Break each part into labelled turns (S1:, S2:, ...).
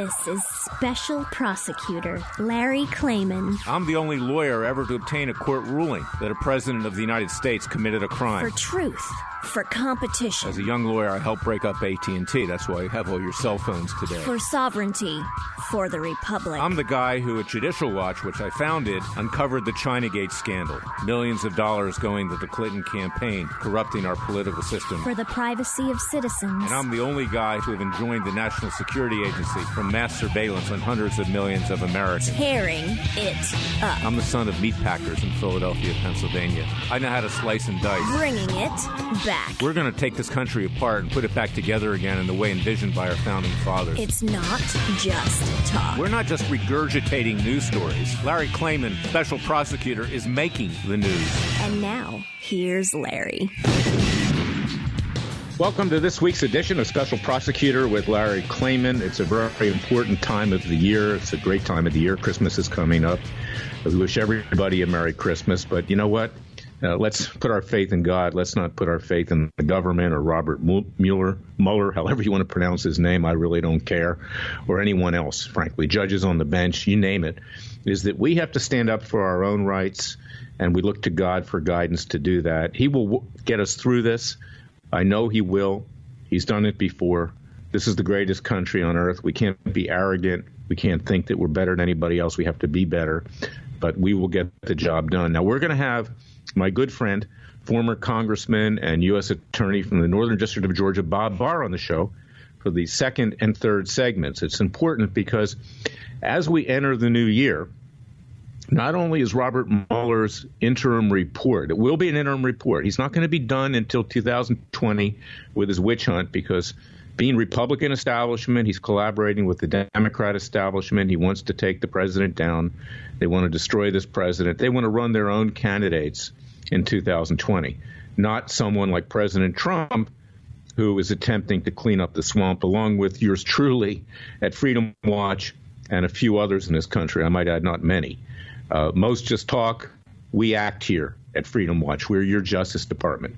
S1: This is Special Prosecutor Larry Klayman.
S2: I'm the only lawyer ever to obtain a court ruling that a president of the United States committed a crime.
S1: For truth. For competition.
S2: As a young lawyer, I helped break up AT&T. That's why you have all your cell phones today.
S1: For sovereignty. For the Republic.
S2: I'm the guy who at Judicial Watch, which I founded, uncovered the Chinagate scandal. Millions of dollars going to the Clinton campaign, corrupting our political system.
S1: For the privacy of citizens.
S2: And I'm the only guy to have enjoined the National Security Agency from mass surveillance on hundreds of millions of Americans.
S1: Tearing it up.
S2: I'm the son of meat packers in Philadelphia, Pennsylvania. I know how to slice and dice.
S1: Bringing it back.
S2: We're going to take this country apart and put it back together again in the way envisioned by our founding fathers.
S1: It's not just talk.
S2: We're not just regurgitating news stories. Larry Klayman, special prosecutor, is making the news.
S1: And now, here's Larry.
S3: Welcome to this week's edition of Special Prosecutor with Larry Klayman. It's a very important time of the year. It's a great time of the year. Christmas is coming up. We wish everybody a Merry Christmas. But you know what? Let's put our faith in God. Let's not put our faith in the government or Robert Mueller, however you want to pronounce his name. I really don't care. Or anyone else, frankly. Judges on the bench, you name it. Is that we have to stand up for our own rights, and we look to God for guidance to do that. He will get us through this. I know he will. He's done it before. This is the greatest country on earth. We can't be arrogant. We can't think that we're better than anybody else. We have to be better. But we will get the job done. Now, we're going to have my good friend, former Congressman and U.S. Attorney from the Northern District of Georgia, Bob Barr, on the show for the second and third segments. It's important because as we enter the new year, not only is Robert Mueller's interim report, it will be an interim report. He's not going to be done until 2020 with his witch hunt because being Republican establishment, he's collaborating with the Democrat establishment. He wants to take the president down. They want to destroy this president. They want to run their own candidates in 2020, not someone like President Trump, who is attempting to clean up the swamp, along with yours truly at Freedom Watch and a few others in this country. I might add, not many. Most just talk. We act here at Freedom Watch. We're your Justice Department.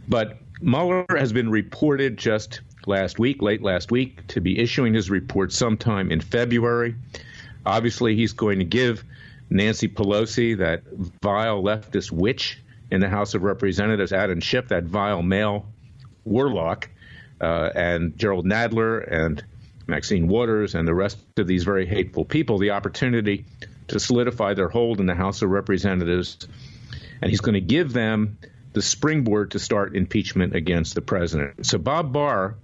S3: But Mueller has been reported just late last week, to be issuing his report sometime in February. Obviously, he's going to give Nancy Pelosi, that vile leftist witch in the House of Representatives, Adam Schiff, that vile male warlock, and Gerald Nadler and Maxine Waters and the rest of these very hateful people, the opportunity to solidify their hold in the House of Representatives. And he's going to give them the springboard to start impeachment against the president. So Bob Barr,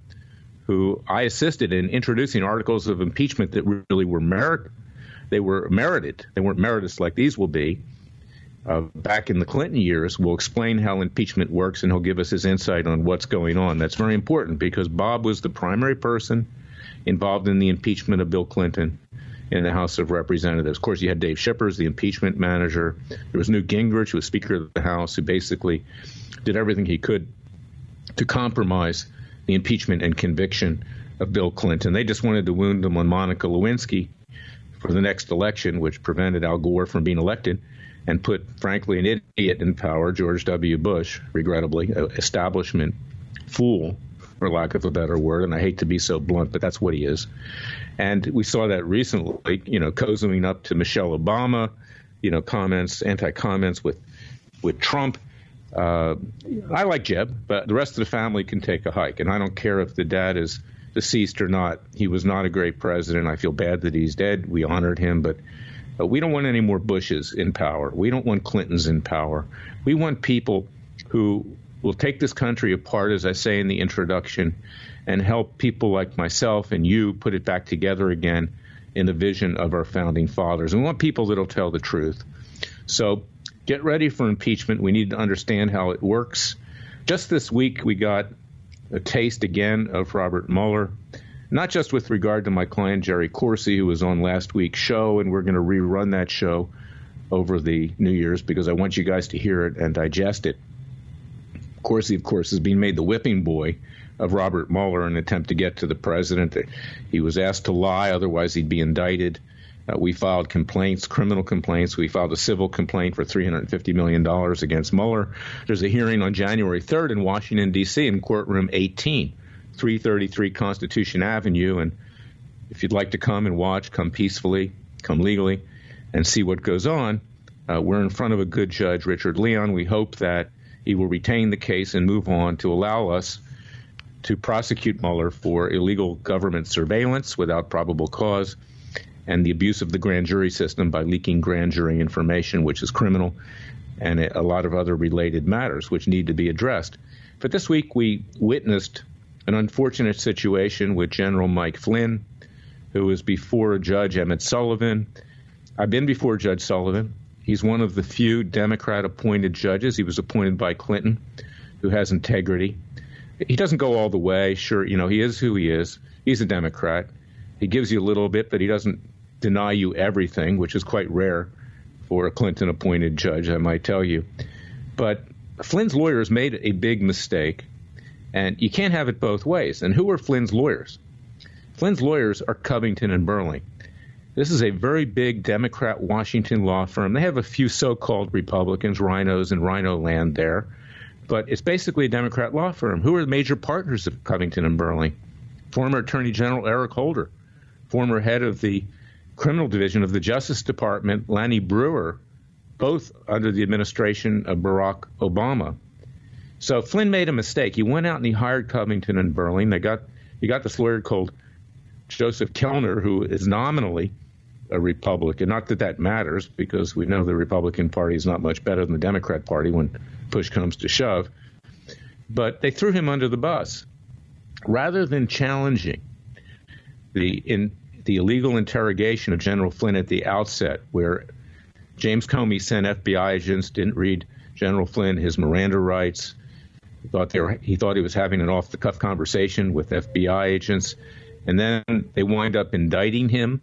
S3: who I assisted in introducing articles of impeachment that really were merited. They weren't meritorious like these will be. Back in the Clinton years, will explain how impeachment works, and he'll give us his insight on what's going on. That's very important because Bob was the primary person involved in the impeachment of Bill Clinton in the House of Representatives. Of course, you had Dave Schippers, the impeachment manager. There was Newt Gingrich, who was Speaker of the House, who basically did everything he could to compromise the impeachment and conviction of Bill Clinton. They just wanted to wound him on Monica Lewinsky for the next election, which prevented Al Gore from being elected and put, frankly, an idiot in power, George W. Bush, regrettably, an establishment fool, for lack of a better word. And I hate to be so blunt, but that's what he is. And we saw that recently, cozying up to Michelle Obama, anti-comments with Trump. I like Jeb, but the rest of the family can take a hike. And I don't care if the dad is deceased or not. He was not a great president. I feel bad that he's dead. We honored him, but we don't want any more Bushes in power. We don't want Clintons in power. We want people who will take this country apart, as I say in the introduction, and help people like myself and you put it back together again in the vision of our founding fathers. And we want people that will tell the truth. So get ready for impeachment. We need to understand how it works. Just this week, we got a taste again of Robert Mueller, not just with regard to my client, Jerry Corsi, who was on last week's show, and we're going to rerun that show over the New Year's because I want you guys to hear it and digest it. Corsi, of course, is being made the whipping boy of Robert Mueller in an attempt to get to the president. He was asked to lie, otherwise he'd be indicted. We filed complaints, criminal complaints. We filed a civil complaint for $350 million against Mueller. There's a hearing on January 3rd in Washington, D.C. in courtroom 18, 333 Constitution Avenue. And if you'd like to come and watch, come peacefully, come legally, and see what goes on, we're in front of a good judge, Richard Leon. We hope that he will retain the case and move on to allow us to prosecute Mueller for illegal government surveillance without probable cause and the abuse of the grand jury system by leaking grand jury information, which is criminal, and a lot of other related matters which need to be addressed. But this week we witnessed an unfortunate situation with General Mike Flynn, who was before Judge Emmett Sullivan. I've been before Judge Sullivan. He's one of the few Democrat-appointed judges. He was appointed by Clinton, who has integrity. He doesn't go all the way. Sure, he is who he is. He's a Democrat. He gives you a little bit, but he doesn't deny you everything, which is quite rare for a Clinton-appointed judge, I might tell you. But Flynn's lawyers made a big mistake, and you can't have it both ways. And who are Flynn's lawyers? Flynn's lawyers are Covington and Burling. This is a very big Democrat Washington law firm. They have a few so-called Republicans, rhinos in Rhino land there, but it's basically a Democrat law firm. Who are the major partners of Covington and Burling? Former Attorney General Eric Holder, former head of the criminal division of the Justice Department, Lanny Breuer, both under the administration of Barack Obama. So Flynn made a mistake. He went out and he hired Covington and Burling. He got this lawyer called Joseph Kellner, who is nominally a Republican. Not that that matters, because we know the Republican Party is not much better than the Democrat Party when push comes to shove. But they threw him under the bus. Rather than challenging the illegal interrogation of General Flynn at the outset, where James Comey sent FBI agents, didn't read General Flynn his Miranda rights, he thought he was having an off-the-cuff conversation with FBI agents, and then they wind up indicting him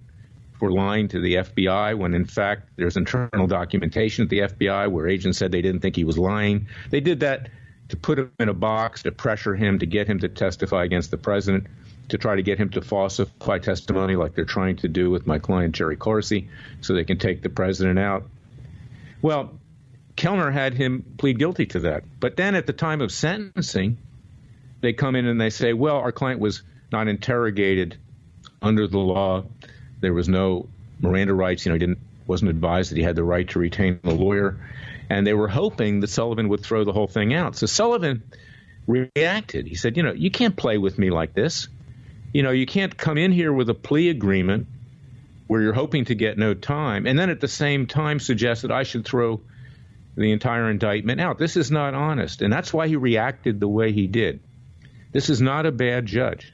S3: for lying to the FBI when, in fact, there's internal documentation at the FBI where agents said they didn't think he was lying. They did that to put him in a box, to pressure him, to get him to testify against the president, to try to get him to falsify testimony like they're trying to do with my client Jerry Corsi so they can take the president out. Well, Kellner had him plead guilty to that. But then at the time of sentencing, they come in and they say, well, our client was not interrogated under the law. There was no Miranda rights. He wasn't advised that he had the right to retain a lawyer. And they were hoping that Sullivan would throw the whole thing out. So Sullivan reacted. He said, you can't play with me like this. You can't come in here with a plea agreement where you're hoping to get no time, and then at the same time suggest that I should throw the entire indictment out. This is not honest, and that's why he reacted the way he did. This is not a bad judge,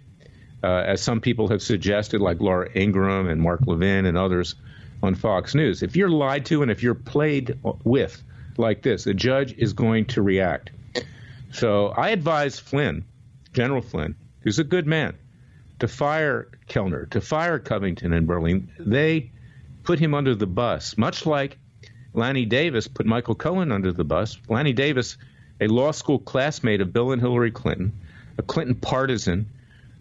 S3: as some people have suggested, like Laura Ingraham and Mark Levin and others on Fox News. If you're lied to and if you're played with like this, a judge is going to react. So I advise Flynn, General Flynn, who's a good man, to fire Kellner, to fire Covington and Burling. They put him under the bus, much like Lanny Davis put Michael Cohen under the bus. Lanny Davis, a law school classmate of Bill and Hillary Clinton, a Clinton partisan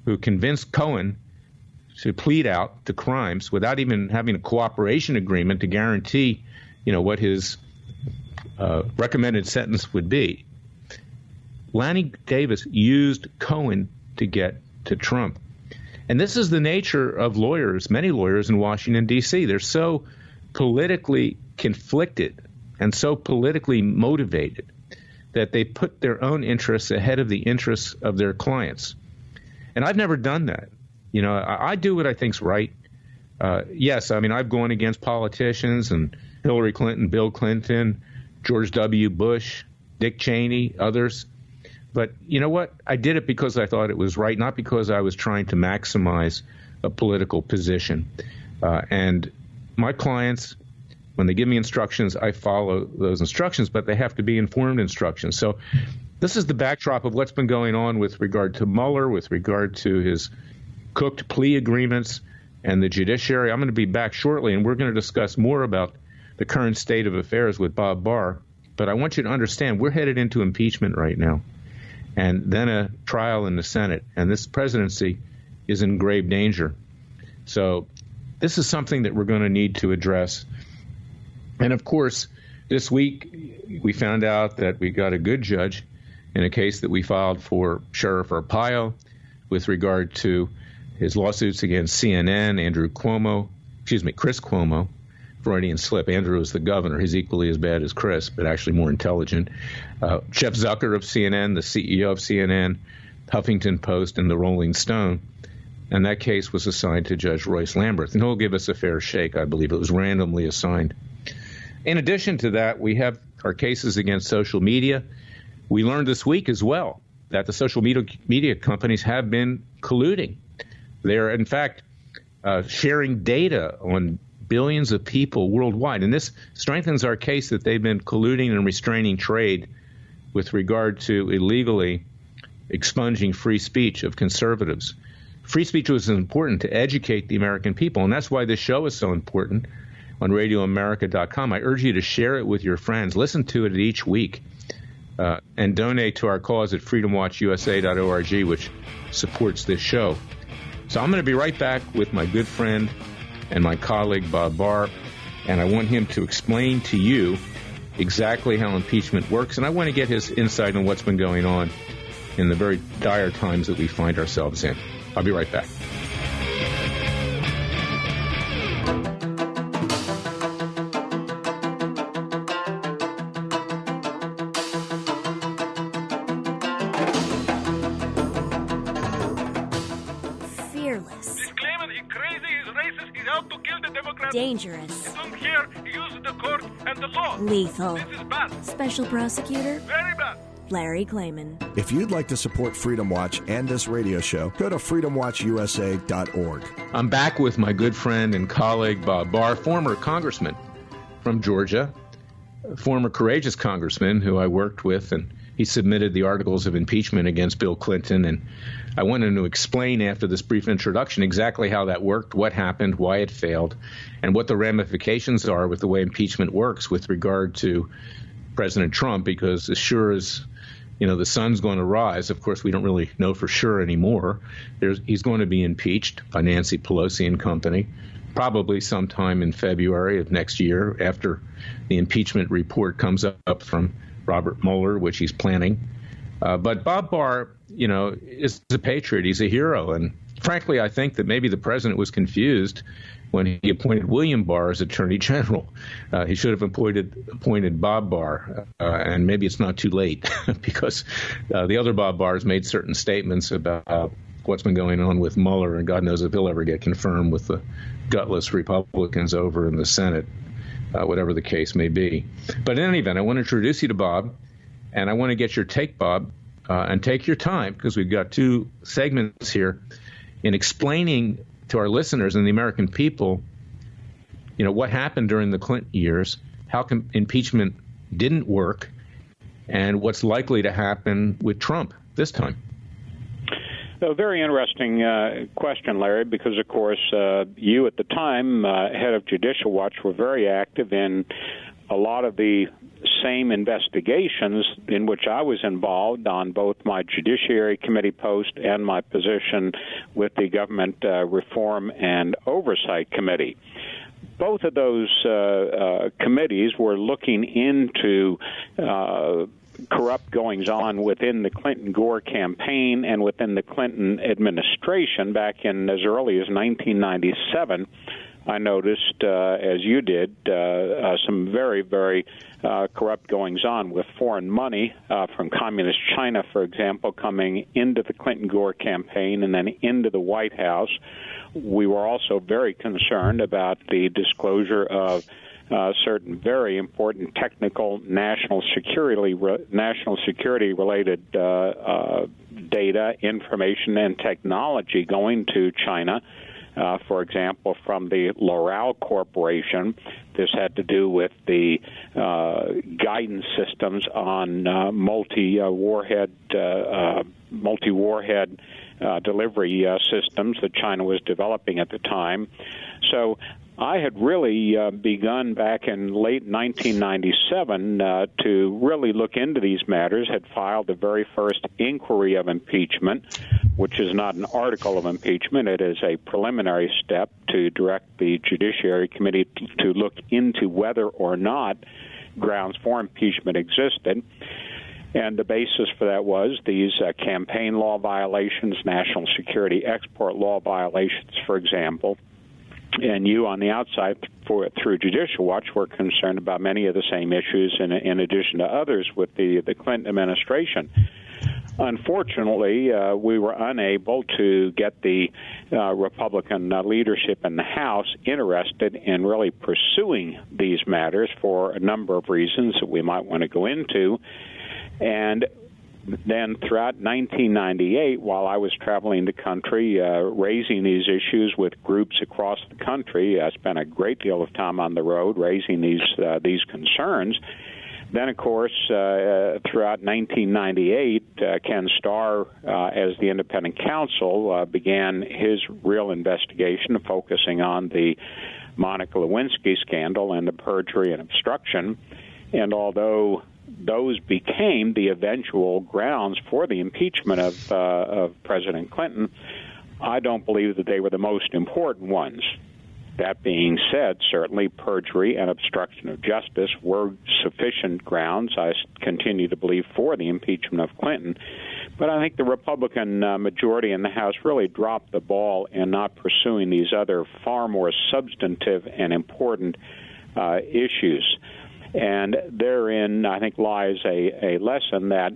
S3: who convinced Cohen to plead out to crimes without even having a cooperation agreement to guarantee, what his recommended sentence would be. Lanny Davis used Cohen to get to Trump. And this is the nature of lawyers, many lawyers in Washington, D.C. They're so politically conflicted and so politically motivated that they put their own interests ahead of the interests of their clients. And I've never done that. I do what I think's right. Yes, I've gone against politicians and Hillary Clinton, Bill Clinton, George W. Bush, Dick Cheney, others. But you know what? I did it because I thought it was right, not because I was trying to maximize a political position. And my clients, when they give me instructions, I follow those instructions, but they have to be informed instructions. So this is the backdrop of what's been going on with regard to Mueller, with regard to his cooked plea agreements and the judiciary. I'm going to be back shortly, and we're going to discuss more about the current state of affairs with Bob Barr. But I want you to understand we're headed into impeachment right now, and then a trial in the Senate, and this presidency is in grave danger. So this is something that we're going to need to address. And, of course, this week we found out that we got a good judge in a case that we filed for Sheriff Arpaio with regard to his lawsuits against CNN, Chris Cuomo, Freudian slip. Andrew is the governor. He's equally as bad as Chris, but actually more intelligent. Jeff Zucker of CNN, the CEO of CNN, Huffington Post, and the Rolling Stone. And that case was assigned to Judge Royce Lamberth. And he'll give us a fair shake, I believe. It was randomly assigned. In addition to that, we have our cases against social media. We learned this week as well that the social media companies have been colluding. They're, in fact, sharing data on billions of people worldwide. And this strengthens our case that they've been colluding and restraining trade with regard to illegally expunging free speech of conservatives. Free speech was important to educate the American people, and that's why this show is so important on RadioAmerica.com. I urge you to share it with your friends. Listen to it each week, and donate to our cause at freedomwatchusa.org, which supports this show. So I'm going to be right back with my good friend and my colleague, Bob Barr, and I want him to explain to you exactly how impeachment works, and I want to get his insight on what's been going on in the very dire times that we find ourselves in. I'll be right back.
S1: Fearless.
S4: Disclaimer, he's crazy, he's racist, he's out to kill the Democrats.
S1: Dangerous.
S4: I don't care, he uses the court and the law.
S1: Lethal.
S4: This is bad.
S1: Special prosecutor
S4: Very bad.
S1: Larry Klayman.
S5: If you'd like to support Freedom Watch and this radio show, go to freedomwatchusa.org.
S3: I'm back with my good friend and colleague, Bob Barr, former congressman from Georgia, former courageous congressman who I worked with, and he submitted the articles of impeachment against Bill Clinton. And I wanted to explain after this brief introduction exactly how that worked, what happened, why it failed, and what the ramifications are with the way impeachment works with regard to President Trump, because as sure as the sun's going to rise. Of course, we don't really know for sure anymore. He's going to be impeached by Nancy Pelosi and company, probably sometime in February of next year after the impeachment report comes up from Robert Mueller, which he's planning. But Bob Barr, is a patriot. He's a hero. And frankly, I think that maybe the president was confused when he appointed William Barr as Attorney General. He should have appointed Bob Barr, and maybe it's not too late because the other Bob Barrs made certain statements about what's been going on with Mueller, and God knows if he'll ever get confirmed with the gutless Republicans over in the Senate, whatever the case may be. But in any event, I want to introduce you to Bob, and I want to get your take, Bob, and take your time, because we've got two segments here in explaining to our listeners and the American people, what happened during the Clinton years, how impeachment didn't work, and what's likely to happen with Trump this time.
S6: A very interesting question, Larry, because, of course, you at the time, head of Judicial Watch, were very active in a lot of the same investigations in which I was involved on both my Judiciary Committee post and my position with the Government Reform and Oversight Committee. Both of those committees were looking into corrupt goings-on within the Clinton-Gore campaign and within the Clinton administration back in as early as 1997. I noticed, as you did, some very, very corrupt goings-on with foreign money from Communist China, for example, coming into the Clinton-Gore campaign and then into the White House. We were also very concerned about the disclosure of certain very important technical national security-related data, information, and technology going to China. For example, from the L'Oreal Corporation. This had to do with the guidance systems on multi-warhead delivery systems that China was developing at the time. So I had really begun back in late 1997 to really look into these matters, had filed the very first inquiry of impeachment, which is not an article of impeachment. It is a preliminary step to direct the Judiciary Committee to look into whether or not grounds for impeachment existed. And the basis for that was these campaign law violations, national security export law violations, for example. And you on the outside through Judicial Watch were concerned about many of the same issues in addition to others with the Clinton administration. Unfortunately, we were unable to get the Republican leadership in the House interested in really pursuing these matters for a number of reasons that we might want to go into. And then throughout 1998, while I was traveling the country, raising these issues with groups across the country, I spent a great deal of time on the road raising these concerns. Then, of course, throughout 1998, Ken Starr, as the independent counsel, began his real investigation focusing on the Monica Lewinsky scandal and the perjury and obstruction. And although those became the eventual grounds for the impeachment of President Clinton, I don't believe that they were the most important ones. That being said, certainly perjury and obstruction of justice were sufficient grounds, I continue to believe, for the impeachment of Clinton. But I think the Republican majority in the House really dropped the ball in not pursuing these other far more substantive and important issues. And therein, I think, lies a lesson that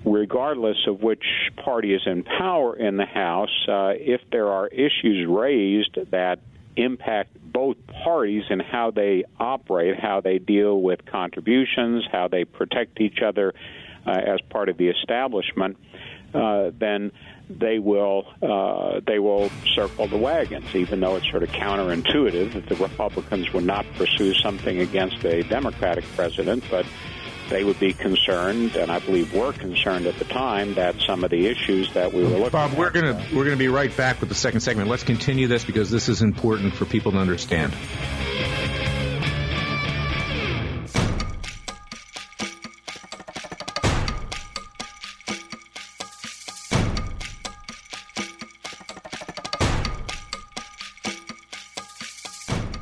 S6: regardless of which party is in power in the House, if there are issues raised that impact both parties in how they operate, how they deal with contributions, how they protect each other as part of the establishment, then they will circle the wagons, even though it's sort of counterintuitive that the Republicans would not pursue something against a Democratic president, but they would be concerned, and I believe were concerned at the time, that some of the issues that we were looking at.
S3: Bob, we're gonna be right back with the second segment. Let's continue this because this is important for people to understand.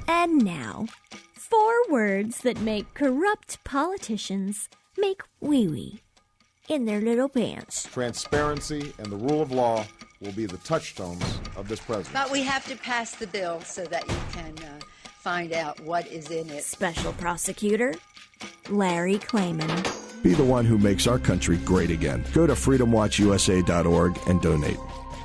S1: And now, 4 words that make corrupt politicians make wee-wee in their little pants.
S7: Transparency and the rule of law will be the touchstones of this president.
S8: But we have to pass the bill so that you can find out what is in it.
S1: Special Prosecutor Larry Klayman.
S5: Be the one who makes our country great again. Go to freedomwatchusa.org and donate.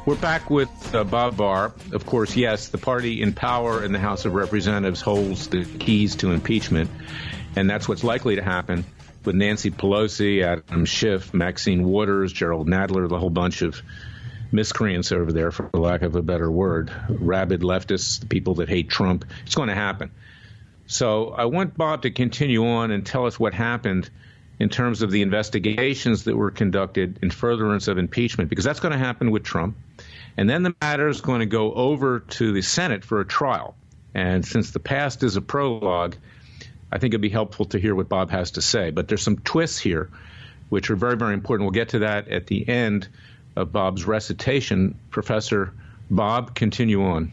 S3: We're back with Bob Barr. Of course, yes, the party in power in the House of Representatives holds the keys to impeachment, and that's what's likely to happen with Nancy Pelosi, Adam Schiff, Maxine Waters, Gerald Nadler, the whole bunch of miscreants over there, for lack of a better word, rabid leftists, the people that hate Trump. It's going to happen. So I want Bob to continue on and tell us what happened in terms of the investigations that were conducted in furtherance of impeachment, because that's going to happen with Trump. And then the matter is going to go over to the Senate for a trial. And since the past is a prologue, I think it'd be helpful to hear what Bob has to say. But there's some twists here, which are very, very important. We'll get to that at the end of Bob's recitation. Professor Bob, continue on.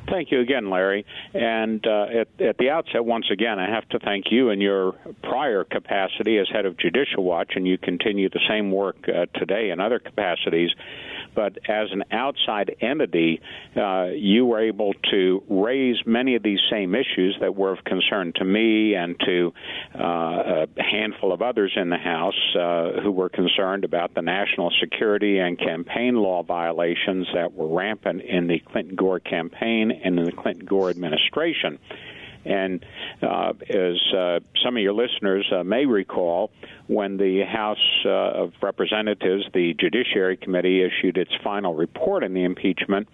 S6: Thank you again, Larry. And at the outset, once again, I have to thank you in your prior capacity as head of Judicial Watch, and you continue the same work today in other capacities. But as an outside entity, you were able to raise many of these same issues that were of concern to me and to a handful of others in the House who were concerned about the national security and campaign law violations that were rampant in the Clinton-Gore campaign and in the Clinton-Gore administration. And as some of your listeners may recall, when the House of Representatives, the Judiciary Committee, issued its final report on the impeachment,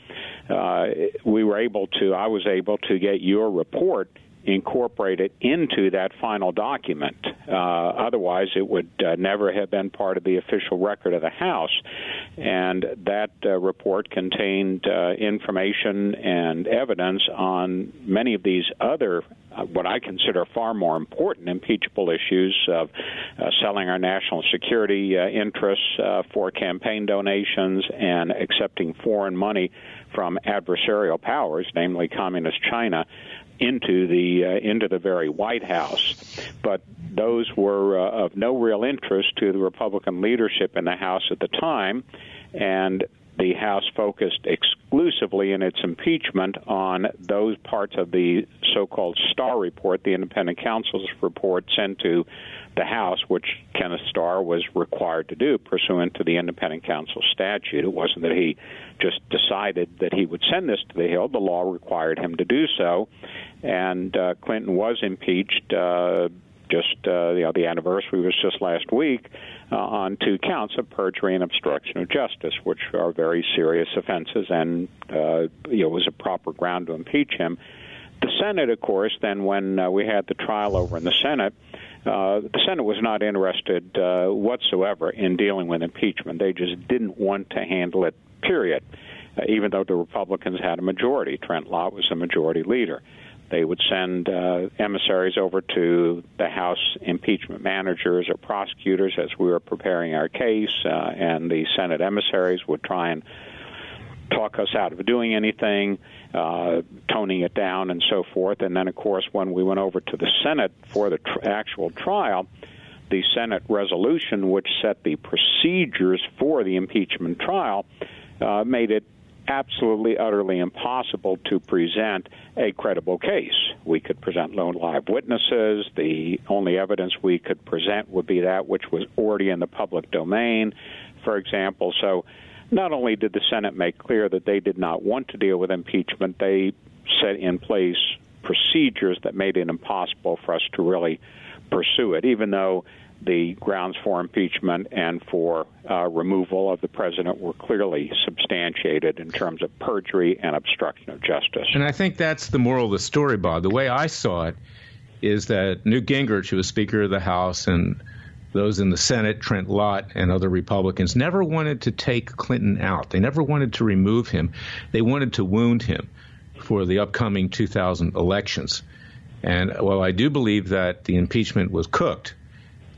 S6: I was able to get your report incorporated into that final document. Otherwise, it would never have been part of the official record of the House. And that report contained information and evidence on many of these other, what I consider far more important impeachable issues of selling our national security interests for campaign donations and accepting foreign money from adversarial powers, namely Communist China, into the very White House. but those were of no real interest to the Republican leadership in the House at the time, and the House focused exclusively in its impeachment on those parts of the so-called Starr report, the independent counsel's report sent to the House, which Kenneth Starr was required to do pursuant to the independent counsel statute. It wasn't that he just decided that he would send this to the Hill. The law required him to do so, and Clinton was impeached. The anniversary was just last week on 2 counts of perjury and obstruction of justice, which are very serious offenses, and it was a proper ground to impeach him. The Senate, of course, then when we had the trial over in the Senate was not interested whatsoever in dealing with impeachment. They just didn't want to handle it, period, even though the Republicans had a majority. Trent Lott was the majority leader. They would send emissaries over to the House impeachment managers or prosecutors as we were preparing our case, and the Senate emissaries would try and talk us out of doing anything, toning it down and so forth. And then, of course, when we went over to the Senate for the actual trial, the Senate resolution, which set the procedures for the impeachment trial, made it absolutely, utterly impossible to present a credible case. We could present lone live witnesses. The only evidence we could present would be that which was already in the public domain, for example. So not only did the Senate make clear that they did not want to deal with impeachment, they set in place procedures that made it impossible for us to really pursue it, even though the grounds for impeachment and for removal of the president were clearly substantiated in terms of perjury and obstruction of justice.
S3: And I think that's the moral of the story, Bob. The way I saw it is that Newt Gingrich, who was Speaker of the House, and those in the Senate, Trent Lott and other Republicans, never wanted to take Clinton out. They never wanted to remove him. They wanted to wound him for the upcoming 2000 elections. And while I do believe that the impeachment was cooked,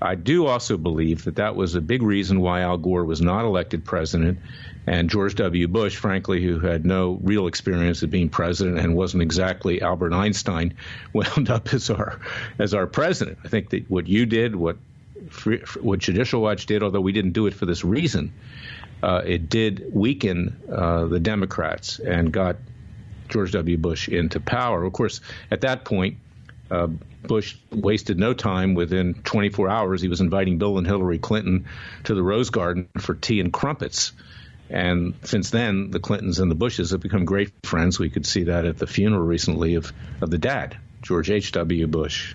S3: I do also believe that that was a big reason why Al Gore was not elected president, and George W. Bush, frankly, who had no real experience of being president and wasn't exactly Albert Einstein, wound up as our president. I think that what you did, what Judicial Watch did, although we didn't do it for this reason, it did weaken the Democrats and got George W. Bush into power. Of course, at that point, Bush wasted no time. Within 24 hours, he was inviting Bill and Hillary Clinton to the Rose Garden for tea and crumpets. And since then, the Clintons and the Bushes have become great friends. We could see that at the funeral recently of the dad, George H.W. Bush,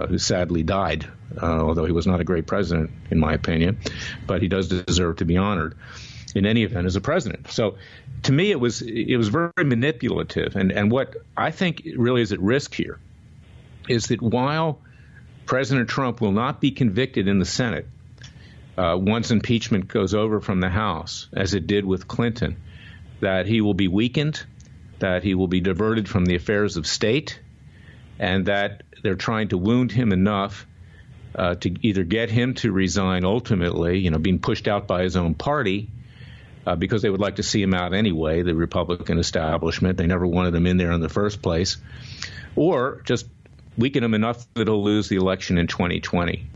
S3: who sadly died, although he was not a great president, in my opinion. But he does deserve to be honored in any event as a president. So to me, it was very manipulative. And what I think really is at risk here is that while President Trump will not be convicted in the Senate once impeachment goes over from the House, as it did with Clinton, that he will be weakened, that he will be diverted from the affairs of state, and that they're trying to wound him enough to either get him to resign ultimately, being pushed out by his own party, because they would like to see him out anyway, the Republican establishment. They never wanted him in there in the first place, or just weaken him enough that he'll lose the election in 2020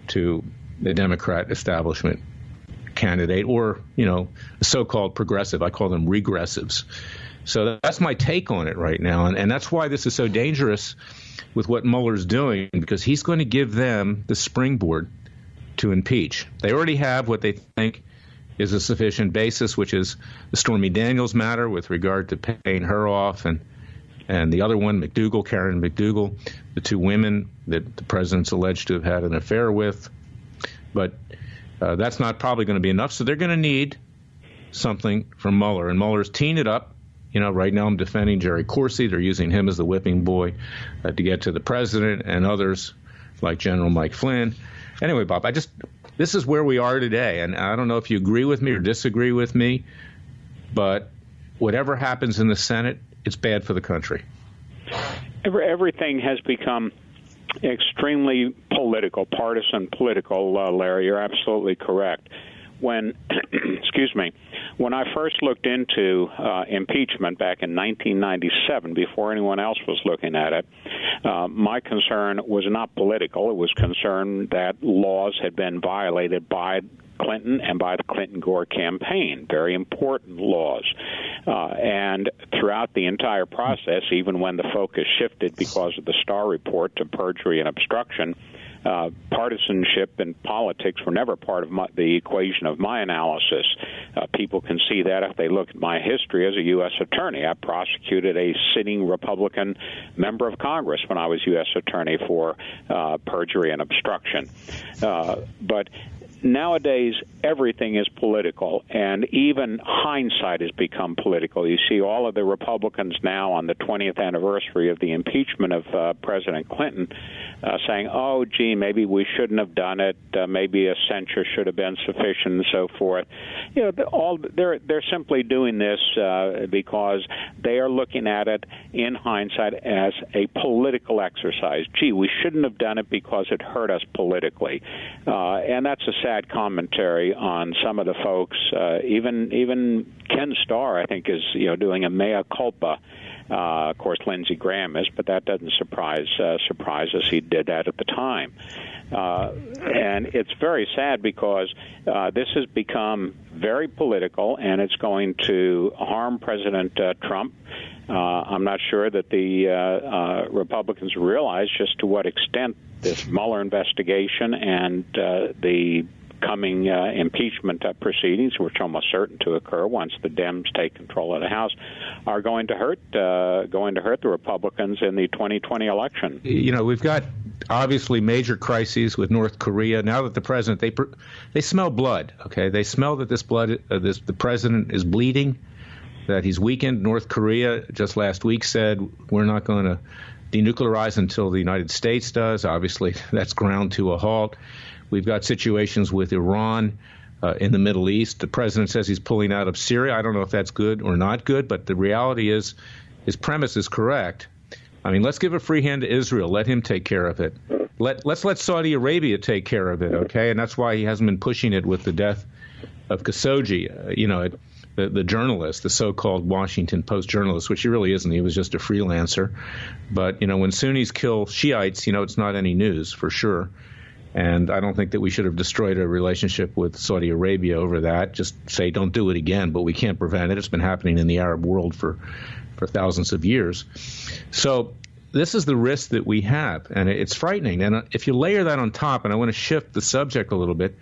S3: to the Democrat establishment candidate, or, a so-called progressive. I call them regressives. So that's my take on it right now. And that's why this is so dangerous with what Mueller's doing, because he's going to give them the springboard to impeach. They already have what they think is a sufficient basis, which is the Stormy Daniels matter with regard to paying her off, and the other one, Karen McDougal, the 2 women that the president's alleged to have had an affair with. But that's not probably going to be enough. So they're going to need something from Mueller. And Mueller's teeing it up. Right now I'm defending Jerry Corsi. They're using him as the whipping boy to get to the president and others like General Mike Flynn. Anyway, Bob, this is where we are today. And I don't know if you agree with me or disagree with me, but whatever happens in the Senate, it's bad for the country.
S6: Everything has become extremely partisan political, Larry. You're absolutely correct. when, excuse me, when I first looked into impeachment back in 1997, before anyone else was looking at it, my concern was not political. It was concern that laws had been violated by Clinton and by the Clinton-Gore campaign, very important laws. And throughout the entire process, even when the focus shifted because of the Starr report to perjury and obstruction, partisanship and politics were never part of the equation of my analysis. People can see that if they look at my history as a U.S. attorney. I prosecuted a sitting Republican member of Congress when I was U.S. attorney for perjury and obstruction. But nowadays, everything is political, and even hindsight has become political. You see all of the Republicans now on the 20th anniversary of the impeachment of President Clinton saying, oh, gee, maybe we shouldn't have done it, maybe a censure should have been sufficient and so forth. You know, they're simply doing this because they are looking at it in hindsight as a political exercise. Gee, we shouldn't have done it because it hurt us politically. And that's a sad commentary on some of the folks. Even Ken Starr, I think, is doing a mea culpa. Of course, Lindsey Graham is, but that doesn't surprise us. He did that at the time. And it's very sad because this has become very political, and it's going to harm President Trump. I'm not sure that the Republicans realize just to what extent this Mueller investigation and the coming impeachment proceedings, which are almost certain to occur once the Dems take control of the House, are going to hurt the Republicans in the 2020 election.
S3: You know, we've got obviously major crises with North Korea. Now that the president, they smell blood. Okay, they smell that the president is bleeding, that he's weakened. North Korea just last week said we're not going to denuclearize until the United States does. Obviously, that's ground to a halt. We've got situations with Iran in the Middle East. The president says he's pulling out of Syria. I don't know if that's good or not good, but the reality is his premise is correct. I mean, let's give a free hand to Israel. Let him take care of it. Let's let Saudi Arabia take care of it, okay? And that's why he hasn't been pushing it with the death of Khashoggi, the journalist, the so-called Washington Post journalist, which he really isn't. He was just a freelancer. But, when Sunnis kill Shiites, it's not any news for sure. And I don't think that we should have destroyed a relationship with Saudi Arabia over that. Just say don't do it again, but we can't prevent it. It's been happening in the Arab world for thousands of years. So this is the risk that we have, and it's frightening. And if you layer that on top, and I want to shift the subject a little bit,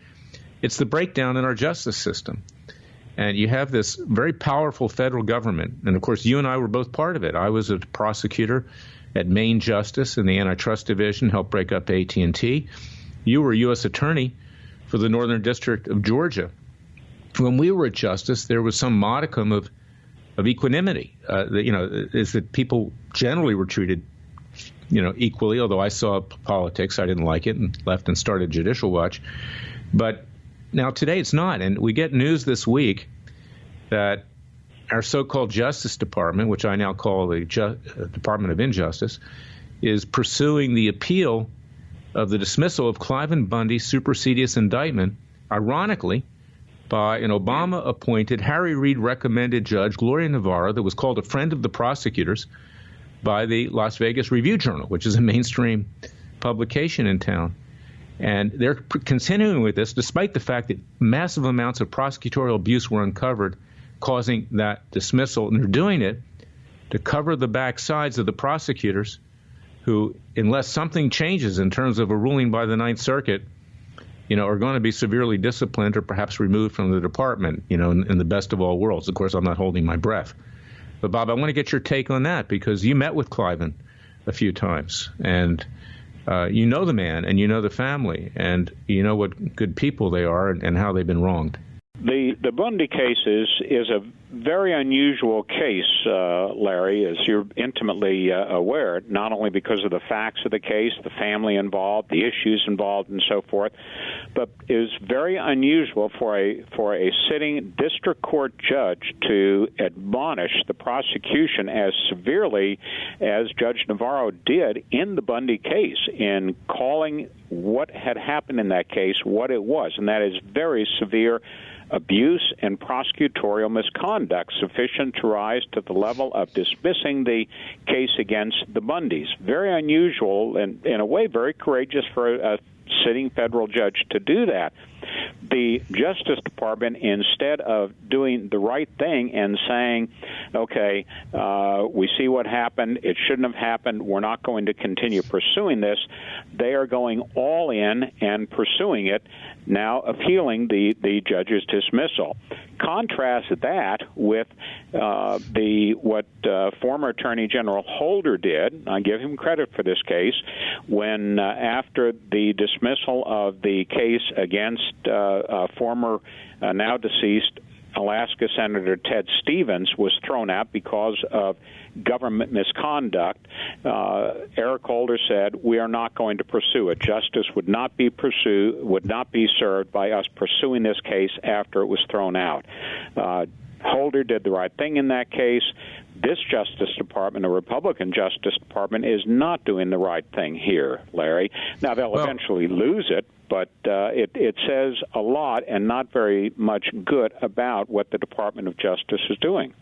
S3: it's the breakdown in our justice system. And you have this very powerful federal government. And, of course, you and I were both part of it. I was a prosecutor at Maine Justice in the Antitrust Division, helped break up AT&T. You were U.S. Attorney for the Northern District of Georgia. When we were at Justice, there was some modicum of equanimity. Is that people generally were treated, equally, although I saw politics. I didn't like it and left and started Judicial Watch. But now today it's not. And we get news this week that our so-called Justice Department, which I now call the Department of Injustice, is pursuing the appeal of the dismissal of Cliven Bundy's supersedious indictment, ironically, by an Obama-appointed, Harry Reid-recommended judge, Gloria Navarro, that was called a friend of the prosecutors by the Las Vegas Review-Journal, which is a mainstream publication in town. And they're continuing with this, despite the fact that massive amounts of prosecutorial abuse were uncovered, causing that dismissal. And they're doing it to cover the backsides of the prosecutors who, unless something changes in terms of a ruling by the Ninth Circuit, are going to be severely disciplined or perhaps removed from the department, in the best of all worlds. Of course, I'm not holding my breath. But, Bob, I want to get your take on that because you met with Cliven a few times, and you know the man and you know the family, and you know what good people they are and how they've been wronged.
S6: The Bundy case is a very unusual case, Larry, as you're intimately aware, not only because of the facts of the case, the family involved, the issues involved, and so forth, but is very unusual for a sitting district court judge to admonish the prosecution as severely as Judge Navarro did in the Bundy case in calling what had happened in that case what it was, and that is very severe abuse and prosecutorial misconduct sufficient to rise to the level of dismissing the case against the Bundys. Very unusual and, in a way, very courageous for a sitting federal judge to do that. The Justice Department, instead of doing the right thing and saying, okay, we see what happened, it shouldn't have happened, we're not going to continue pursuing this, they are going all in and pursuing it, now appealing the judge's dismissal. Contrast that with what former Attorney General Holder did. I give him credit for this case when after the dismissal of the case against former now deceased Alaska Senator Ted Stevens was thrown out because of government misconduct. Eric Holder said, "We are not going to pursue it. Justice would not be served by us pursuing this case after it was thrown out." Holder did the right thing in that case. This Justice Department, the Republican Justice Department, is not doing the right thing here, Larry. Now, they'll eventually lose it, but it says a lot and not very much good about what the Department of Justice is doing.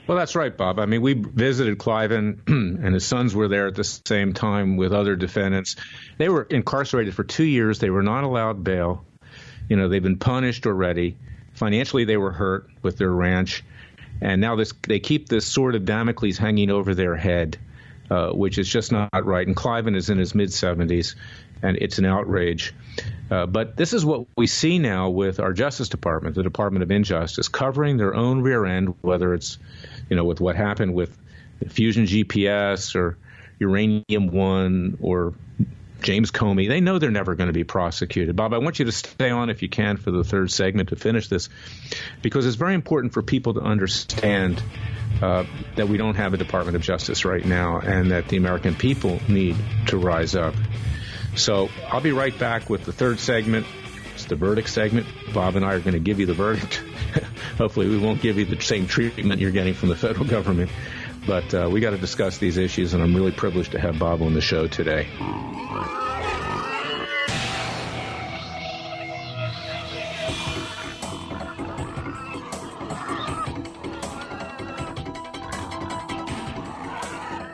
S3: Well, that's right, Bob. I mean, we visited Cliven, and his sons were there at the same time with other defendants. They were incarcerated for 2 years. They were not allowed bail. You know, they've been punished already. Financially, they were hurt with their ranch. And now they keep this sword of Damocles hanging over their head, which is just not right. And Cliven is in his mid-70s, and it's an outrage. But this is what we see now with our Justice Department, the Department of Injustice, covering their own rear end, whether it's, with what happened with Fusion GPS or Uranium One or James Comey. They know they're never going to be prosecuted. Bob, I want you to stay on if you can for the third segment to finish this, because it's very important for people to understand that we don't have a Department of Justice right now and that the American people need to rise up. So I'll be right back with the third segment. It's the verdict segment. Bob and I are going to give you the verdict. Hopefully we won't give you the same treatment you're getting from the federal government. But we got to discuss these issues, and I'm really privileged to have Bob on the show today.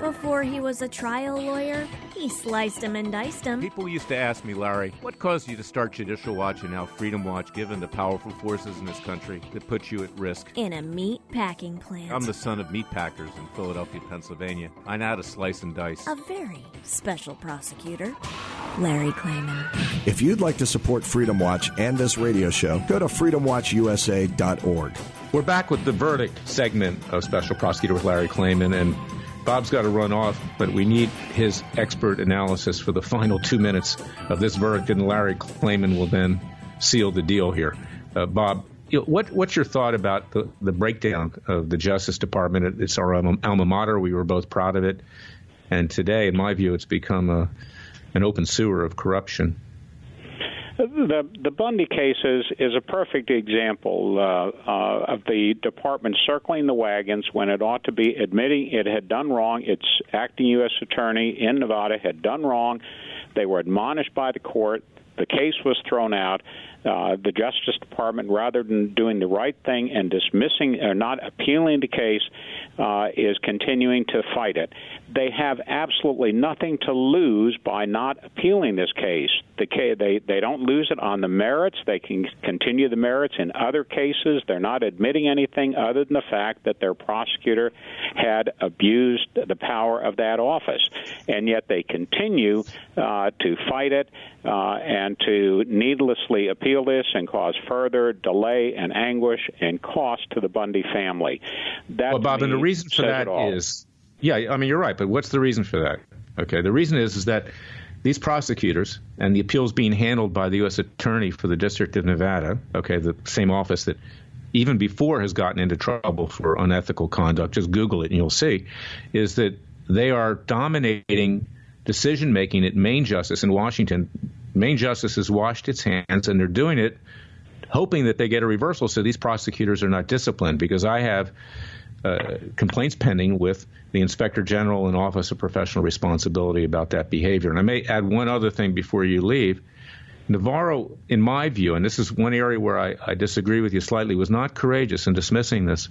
S1: Before he was a trial lawyer, he sliced him and diced him.
S2: People used to ask me, Larry, what caused you to start Judicial Watch and now Freedom Watch, given the powerful forces in this country that put you at risk?
S1: In a meat packing plant.
S2: I'm the son of meat packers in Philadelphia, Pennsylvania. I know how to slice and dice.
S1: A very special prosecutor, Larry Klayman.
S5: If you'd like to support Freedom Watch and this radio show, go to freedomwatchusa.org.
S3: We're back with the verdict segment of Special Prosecutor with Larry Klayman, and Bob's got to run off, but we need his expert analysis for the final 2 minutes of this verdict, and Larry Klayman will then seal the deal here. Bob, what's your thought about the breakdown of the Justice Department? It's our alma mater. We were both proud of it. And today, in my view, it's become an open sewer of corruption.
S6: The Bundy case is a perfect example of the department circling the wagons when it ought to be admitting it had done wrong. Its acting U.S. attorney in Nevada had done wrong. They were admonished by the court. The case was thrown out. The Justice Department, rather than doing the right thing and dismissing or not appealing the case, is continuing to fight it. They have absolutely nothing to lose by not appealing this case. They don't lose it on the merits. They can continue the merits in other cases. They're not admitting anything other than the fact that their prosecutor had abused the power of that office. And yet they continue to fight it and to needlessly appeal this and cause further delay and anguish and cost to the Bundy family.
S3: Well, Bob, and the reason for that is, I mean, you're right, but what's the reason for that? Okay, the reason is that these prosecutors and the appeals being handled by the U.S. Attorney for the District of Nevada, okay, the same office that even before has gotten into trouble for unethical conduct, just Google it and you'll see, is that they are dominating decision-making at Main Justice in Washington. Main Justice has washed its hands, and they're doing it hoping that they get a reversal so these prosecutors are not disciplined, because I have complaints pending with the Inspector General and Office of Professional Responsibility about that behavior. And I may add one other thing before you leave. Navarro, in my view, and this is one area where I disagree with you slightly, was not courageous in dismissing this.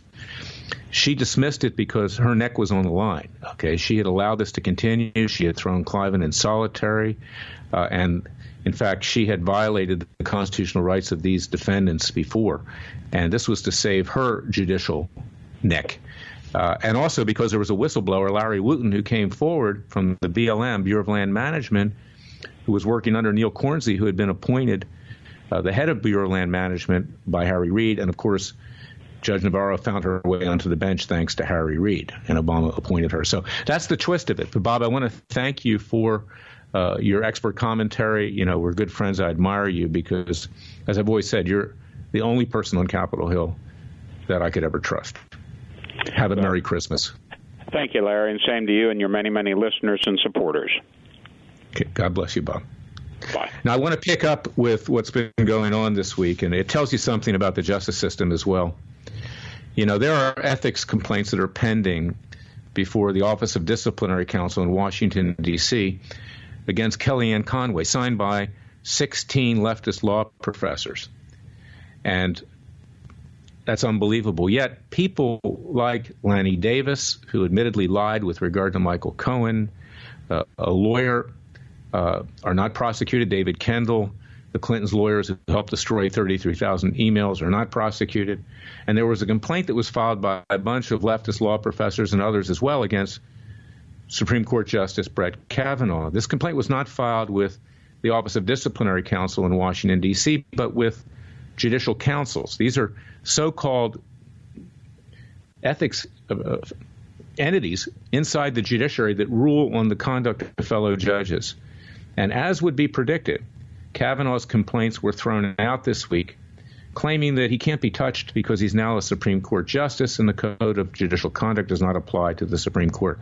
S3: She dismissed it because her neck was on the line. Okay, she had allowed this to continue. She had thrown Cliven in solitary, and in fact, she had violated the constitutional rights of these defendants before, and this was to save her judicial neck. And also because there was a whistleblower, Larry Wooten, who came forward from the BLM, Bureau of Land Management, who was working under Neil Cornsey, who had been appointed the head of Bureau of Land Management by Harry Reid. And, of course, Judge Navarro found her way onto the bench thanks to Harry Reid, and Obama appointed her. So that's the twist of it. But, Bob, I want to thank you for your expert commentary. You know, we're good friends. I admire you because, as I've always said, you're the only person on Capitol Hill that I could ever trust. Have a Merry Christmas.
S6: Thank you, Larry, and same to you and your many, many listeners and supporters.
S3: Okay, God bless you, Bob.
S6: Bye.
S3: Now, I want to pick up with what's been going on this week, and it tells you something about the justice system as well. You know, there are ethics complaints that are pending before the Office of Disciplinary Counsel in Washington, D.C., against Kellyanne Conway, signed by 16 leftist law professors. And that's unbelievable. Yet people like Lanny Davis, who admittedly lied with regard to Michael Cohen, a lawyer, are not prosecuted. David Kendall, the Clintons' lawyers who helped destroy 33,000 emails, are not prosecuted. And there was a complaint that was filed by a bunch of leftist law professors and others as well against Supreme Court Justice Brett Kavanaugh. This complaint was not filed with the Office of Disciplinary Counsel in Washington, D.C., but with judicial councils. These are so-called ethics entities inside the judiciary that rule on the conduct of fellow judges. And as would be predicted, Kavanaugh's complaints were thrown out this week, claiming that he can't be touched because he's now a Supreme Court justice and the Code of Judicial Conduct does not apply to the Supreme Court.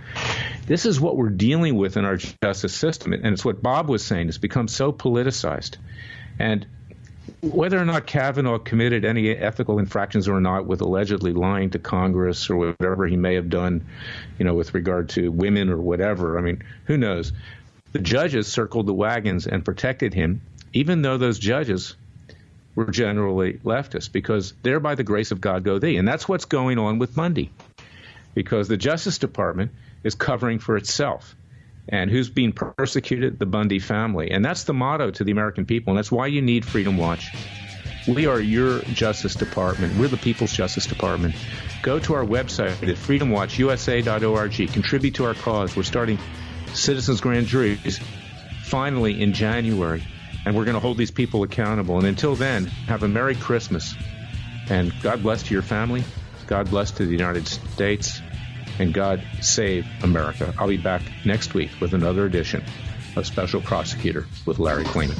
S3: This is what we're dealing with in our justice system, and it's what Bob was saying. It's become so politicized. And whether or not Kavanaugh committed any ethical infractions or not with allegedly lying to Congress or whatever he may have done, you know, with regard to women or whatever, I mean, who knows? The judges circled the wagons and protected him, even though those judges were generally leftist, because there by the grace of God go thee. And that's what's going on with Bundy, because the Justice Department is covering for itself. And who's being persecuted? The Bundy family. And that's the motto to the American people, and that's why you need Freedom Watch. We are your Justice Department. We're the People's Justice Department. Go to our website at freedomwatchusa.org. Contribute to our cause. We're starting citizens' grand juries finally in January, and we're going to hold these people accountable. And until then, have a Merry Christmas, and God bless to your family, God bless to the United States, and God save America. I'll be back next week with another edition of Special Prosecutor with Larry Klayman.